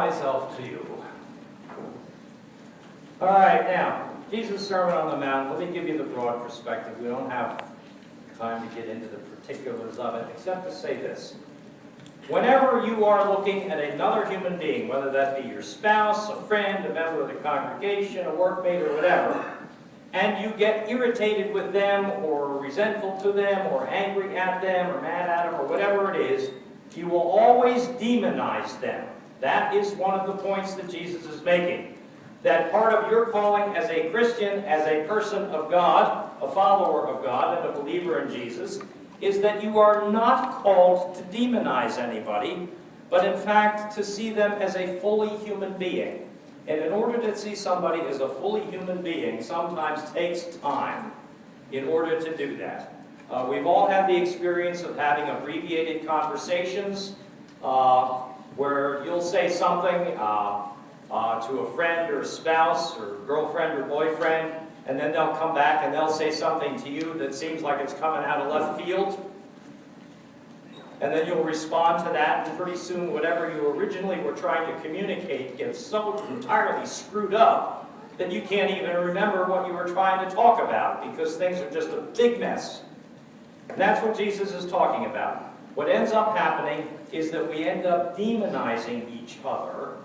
myself to you. All right, now, Jesus' Sermon on the Mount, let me give you the broad perspective. We don't have time to get into the particulars of it, except to say this. Whenever you are looking at another human being, whether that be your spouse, a friend, a member of the congregation, a workmate, or whatever, and you get irritated with them, or resentful to them, or angry at them, or mad at them, or whatever it is, you will always demonize them. That is one of the points that Jesus is making. That part of your calling as a Christian, as a person of God, a follower of God, and a believer in Jesus, is that you are not called to demonize anybody, but in fact to see them as a fully human being. And in order to see somebody as a fully human being sometimes takes time in order to do that. We've all had the experience of having abbreviated conversations where you'll say something to a friend or a spouse or girlfriend or boyfriend, and then they'll come back and they'll say something to you that seems like it's coming out of left field. And then you'll respond to that, and pretty soon whatever you originally were trying to communicate gets so entirely screwed up that you can't even remember what you were trying to talk about because things are just a big mess. And that's what Jesus is talking about. What ends up happening is that we end up demonizing each other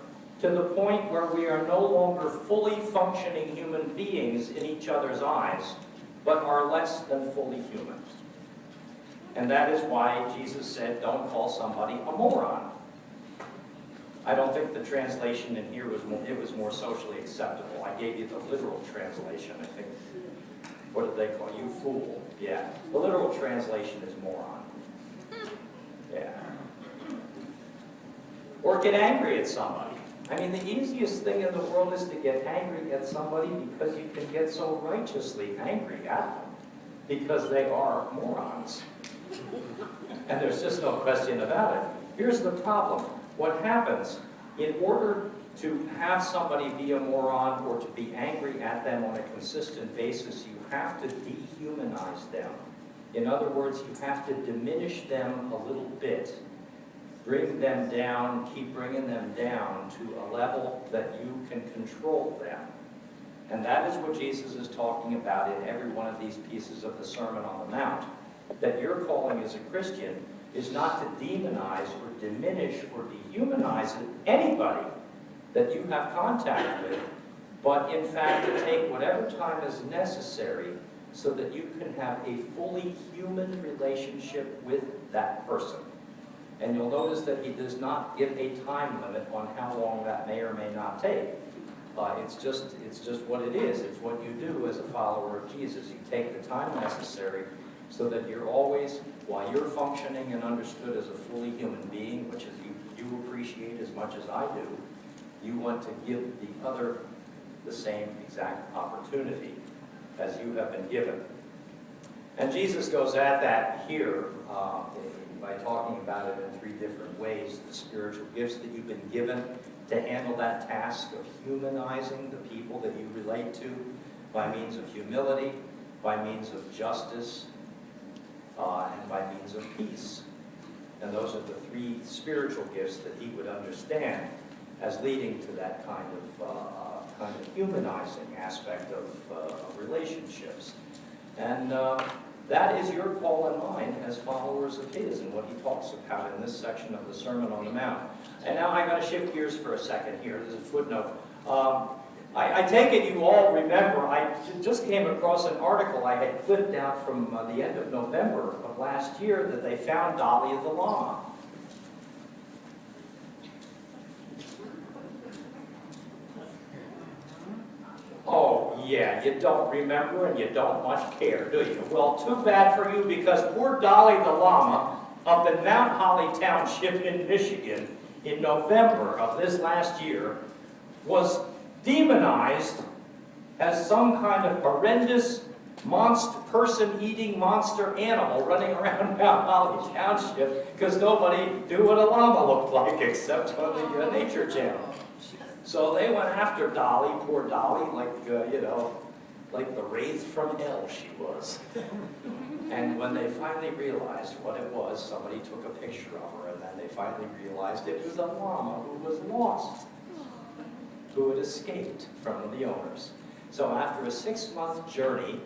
to the point where we are no longer fully functioning human beings in each other's eyes, but are less than fully human. And that is why Jesus said, don't call somebody a moron. I don't think the translation in here was more socially acceptable. I gave you the literal translation, I think. What did they call you? Fool. Yeah. The literal translation is moron. Yeah. Or get angry at somebody. I mean, the easiest thing in the world is to get angry at somebody because you can get so righteously angry at them because they are morons. And there's just no question about it. Here's the problem. What happens, in order to have somebody be a moron or to be angry at them on a consistent basis, you have to dehumanize them. In other words, you have to diminish them a little bit. Bring them down, keep bringing them down to a level that you can control them. And that is what Jesus is talking about in every one of these pieces of the Sermon on the Mount. That your calling as a Christian is not to demonize or diminish or dehumanize anybody that you have contact with, but in fact to take whatever time is necessary so that you can have a fully human relationship with that person. And you'll notice that he does not give a time limit on how long that may or may not take. It's just what it is. It's what you do as a follower of Jesus. You take the time necessary so that you're always, while you're functioning and understood as a fully human being, which is you appreciate as much as I do, you want to give the other the same exact opportunity as you have been given. And Jesus goes at that here by talking about it in three different ways. The spiritual gifts that you've been given to handle that task of humanizing the people that you relate to by means of humility, by means of justice, and by means of peace. And those are the three spiritual gifts that he would understand as leading to that kind of humanizing aspect of relationships. And that is your call and mine as followers of his, and what he talks about in this section of the Sermon on the Mount. And now I'm going to shift gears for a second here. There's a footnote. I take it you all remember, I just came across an article I had clipped out from the end of November of last year that they found Dolly the llama. Oh, yeah, you don't remember and you don't much care, do you? Well, too bad for you, because poor Dolly the llama up in Mount Holly Township in Michigan in November of this last year was demonized as some kind of horrendous monster, person-eating monster animal running around Mount Holly Township because nobody knew what a llama looked like except on the Nature Channel. So they went after Dolly, poor Dolly, like the wraith from hell she was. And when they finally realized what it was, somebody took a picture of her, and then they finally realized it was a llama who was lost. who had escaped from the owners. So after a 6-month journey,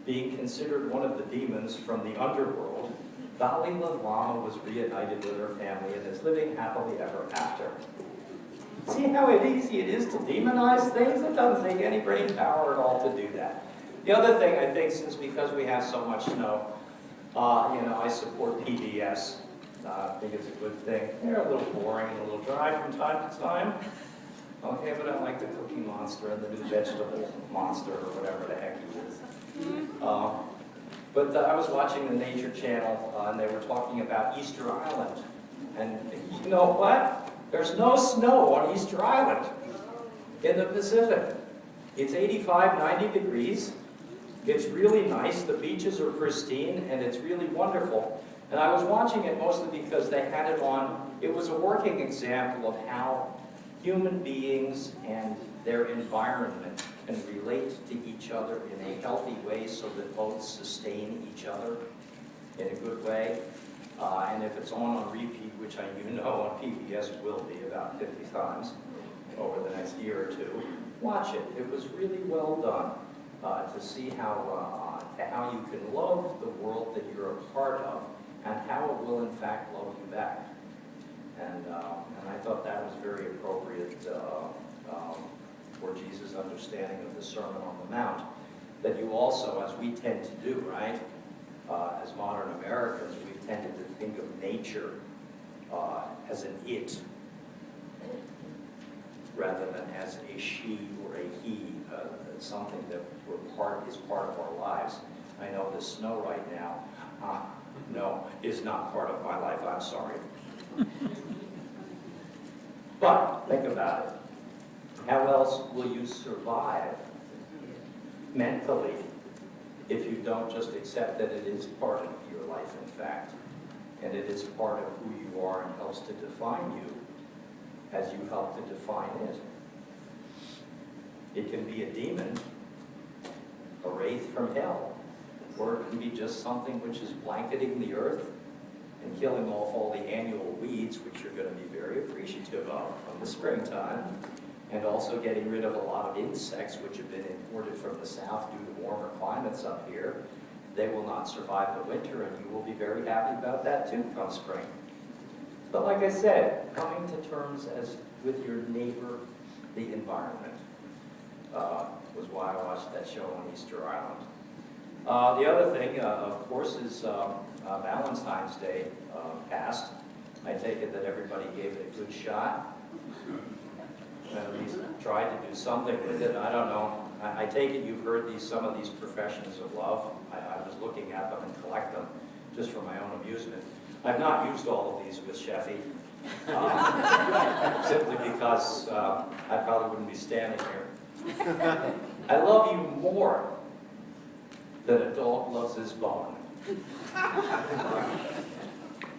being considered one of the demons from the underworld, Dolly Lanois was reunited with her family and is living happily ever after. See how easy it is to demonize things? It doesn't take any brain power at all to do that. The other thing, I think, since because we have so much snow, I support PBS. I think it's a good thing. They're a little boring and a little dry from time to time. Okay, but I like the Cookie Monster and the new Vegetable Monster, or whatever the heck it is. But I was watching the Nature Channel, and they were talking about Easter Island. And you know what? There's no snow on Easter Island in the Pacific. It's 85, 90 degrees. It's really nice. The beaches are pristine, and it's really wonderful. And I was watching it mostly because they had it on. It was a working example of how human beings and their environment can relate to each other in a healthy way so that both sustain each other in a good way. And if it's on repeat, which you know on PBS will be about 50 times over the next year or two, watch it. It was really well done to see how you can love the world that you're a part of and how it will in fact love you back. And I thought that was very appropriate for Jesus' understanding of the Sermon on the Mount, that you also, as we tend to do, right, as modern Americans, we've tended to think of nature as an it, rather than as a she or a he, something that is part of our lives. I know the snow right now, no, is not part of my life, I'm sorry. But think about it. How else will you survive mentally if you don't just accept that it is part of your life, in fact, and it is part of who you are and helps to define you as you help to define it? It can be a demon, a wraith from hell, or it can be just something which is blanketing the earth and killing off all the annual weeds, which you're going to be very appreciative of from the springtime, and also getting rid of a lot of insects which have been imported from the south due to warmer climates up here. They will not survive the winter, and you will be very happy about that too come spring. But like I said, coming to terms with your neighbor, the environment, was why I watched that show on Easter Island. The other thing, of course, is Valentine's Day passed. I take it that everybody gave it a good shot. At least tried to do something with it. I don't know. I take it you've heard some of these professions of love. I was looking at them and collect them just for my own amusement. I've not used all of these with Sheffy, simply because I probably wouldn't be standing here. I love you more than a dog loves his bone.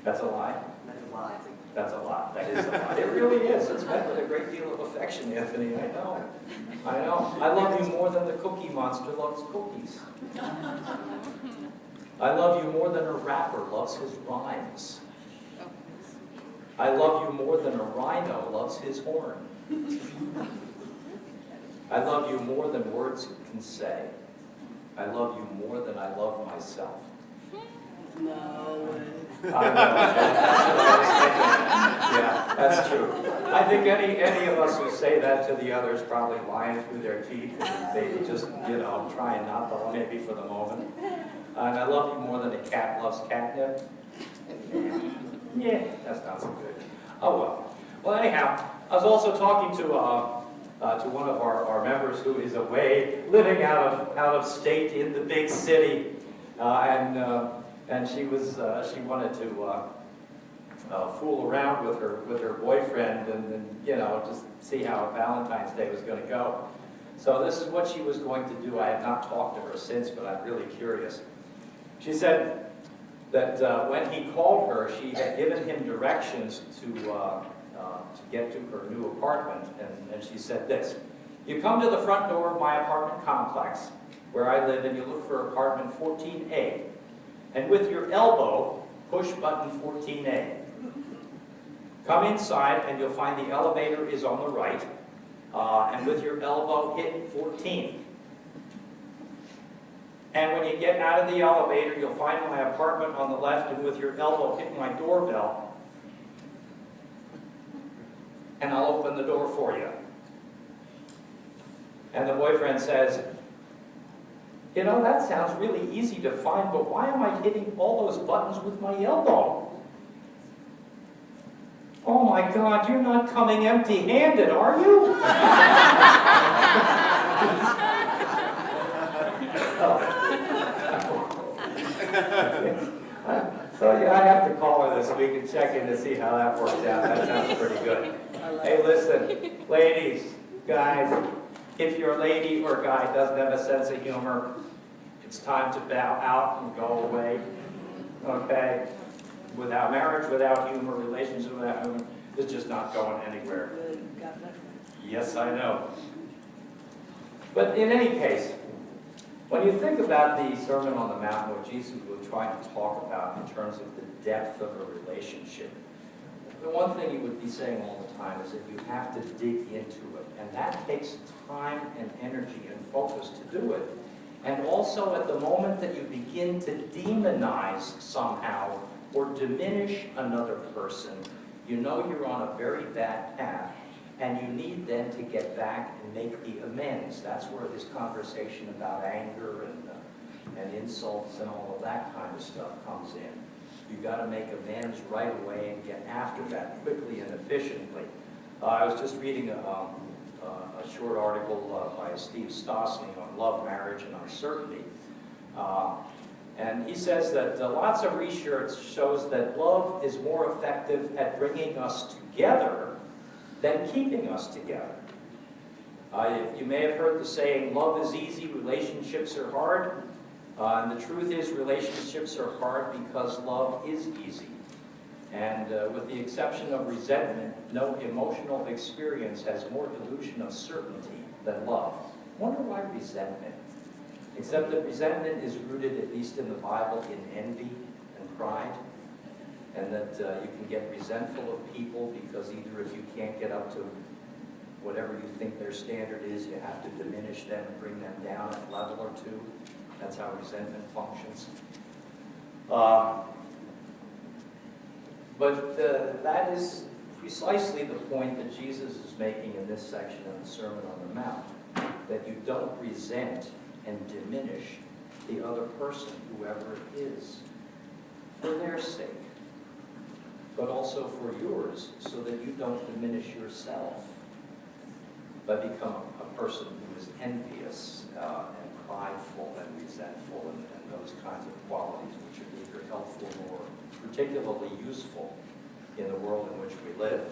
That's a lie? That's a lie. That's a lie. That is a lie. It really is. It's met with a great deal of affection, Anthony. I know. I know. I love you more than the Cookie Monster loves cookies. I love you more than a rapper loves his rhymes. I love you more than a rhino loves his horn. I love you more than words can say. I love you more than I love myself. No way. I know. That's what I was thinking. Yeah, that's true. I think any of us who say that to the others probably lying through their teeth, and they just, try and not to, maybe for the moment. And I love you more than a cat loves catnip. Yeah, that's not so good. Oh well. Well, anyhow, I was also talking to one of our members who is away, living out of state in the big city, and she wanted to fool around with her boyfriend and just see how Valentine's Day was going to go. So this is what she was going to do. I have not talked to her since, but I'm really curious. She said that when he called her, she had given him directions to get to her new apartment, and she said this: you come to the front door of my apartment complex, where I live, and you look for apartment 14A. And with your elbow, push button 14A. Come inside, and you'll find the elevator is on the right. and with your elbow hit 14. And when you get out of the elevator, you'll find my apartment on the left, and with your elbow hit my doorbell, and I'll open the door for you. And the boyfriend says, you know, that sounds really easy to find, but why am I hitting all those buttons with my elbow? Oh my God, you're not coming empty-handed, are you? So yeah, I have to call her this week and check in to see how that works out. That sounds pretty good. Hey, listen, ladies, guys, if your lady or guy doesn't have a sense of humor, it's time to bow out and go away. Okay? Without marriage, without humor, relationship without humor, it's just not going anywhere. Yes, I know. But in any case, when you think about the Sermon on the Mount, what Jesus was trying to talk about in terms of the depth of a relationship, the one thing he would be saying all the time is that you have to dig into it. And that takes time and energy and focus to do it. And also at the moment that you begin to demonize somehow or diminish another person, you know you're on a very bad path, and you need then to get back and make the amends. That's where this conversation about anger and insults and all of that kind of stuff comes in. You've got to make amends right away and get after that quickly and efficiently. I was just reading a short article by Steve Stosny on love, marriage, and uncertainty. And he says that lots of research shows that love is more effective at bringing us together than keeping us together. You may have heard the saying, love is easy, relationships are hard. And the truth is, relationships are hard because love is easy. And with the exception of resentment, no emotional experience has more illusion of certainty than love. Wonder why resentment? Except that resentment is rooted, at least in the Bible, in envy and pride. And that you can get resentful of people because either if you can't get up to whatever you think their standard is, you have to diminish them and bring them down a level or two. That's how resentment functions. But that is precisely the point that Jesus is making in this section of the Sermon on the Mount, that you don't resent and diminish the other person, whoever it is, for their sake, but also for yours, so that you don't diminish yourself, but become a person who is envious and prideful and resentful and those kinds of qualities which are neither helpful nor particularly useful in the world in which we live.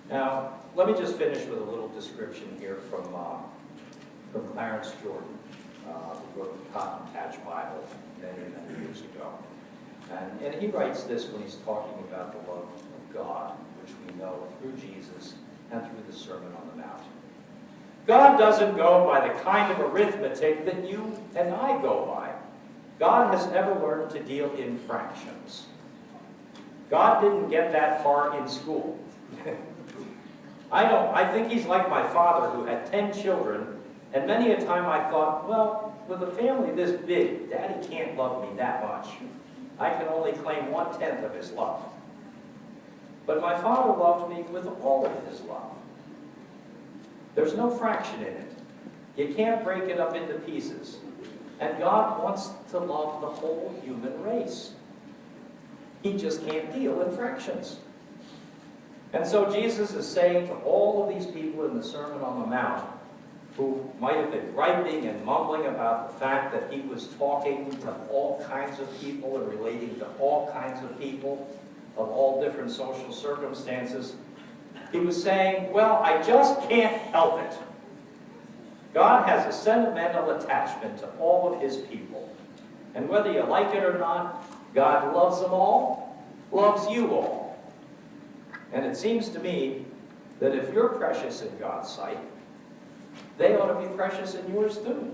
Now, let me just finish with a little description here from Clarence Jordan, who wrote the Cotton Patch Bible many years ago. And he writes this when he's talking about the love of God, which we know through Jesus and through the Sermon on the Mount. God doesn't go by the kind of arithmetic that you and I go by. God has never learned to deal in fractions. God didn't get that far in school. I think he's like my father, who had 10 children, and many a time I thought, well, with a family this big, Daddy can't love me that much. I can only claim 1/10 of his love. But my father loved me with all of his love. There's no fraction in it. You can't break it up into pieces. And God wants to love the whole human race. He just can't deal in fractions. And so Jesus is saying to all of these people in the Sermon on the Mount, who might have been griping and mumbling about the fact that he was talking to all kinds of people and relating to all kinds of people of all different social circumstances, he was saying, well, I just can't help it. God has a sentimental attachment to all of his people. And whether you like it or not, God loves them all, loves you all. And it seems to me that if you're precious in God's sight, they ought to be precious in yours too.